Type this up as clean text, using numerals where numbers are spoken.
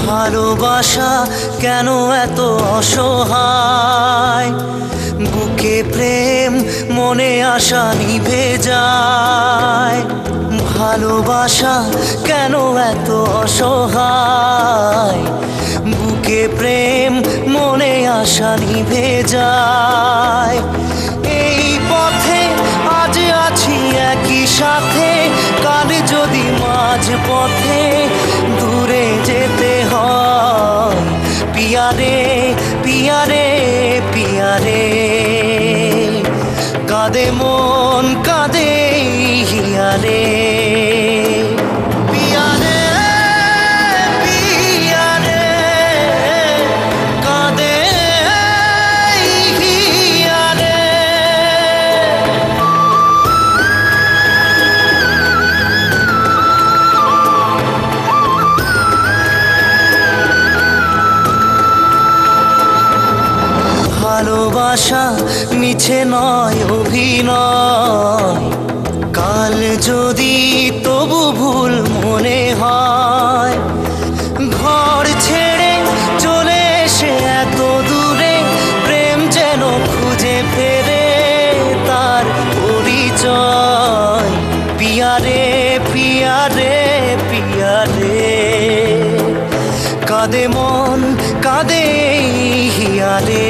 ভালোবাসা কেন এত অসহায়, বুকে প্রেম মনে আশা নিভে যায়। ভালোবাসা কেন এত অসহায়, বুকে প্রেম মনে আশা নিভে যায়। এই পথে আজ আছি একই সাথে, কাল যদি মাঝ পথে দূরে যেতে হয়। পিয়ারে পিয়ারে পিয়ারে, কাঁদে মন কাঁদে হিয়ারে। পিয়ারে পিয়ারে, কাঁদে হিয়ারে। ভালোবাসা মিছে নয় অভিনয়, কাল যদি তবু ভুল মনে হয়। ঘর ছেড়ে চলে এসে এত দূরে, প্রেম যেন খুঁজে ফেরে তার পরিচয়। পিয়ারে পিয়ারে পিয়ারে, কাঁদে মন কাঁদে হিয়ারে।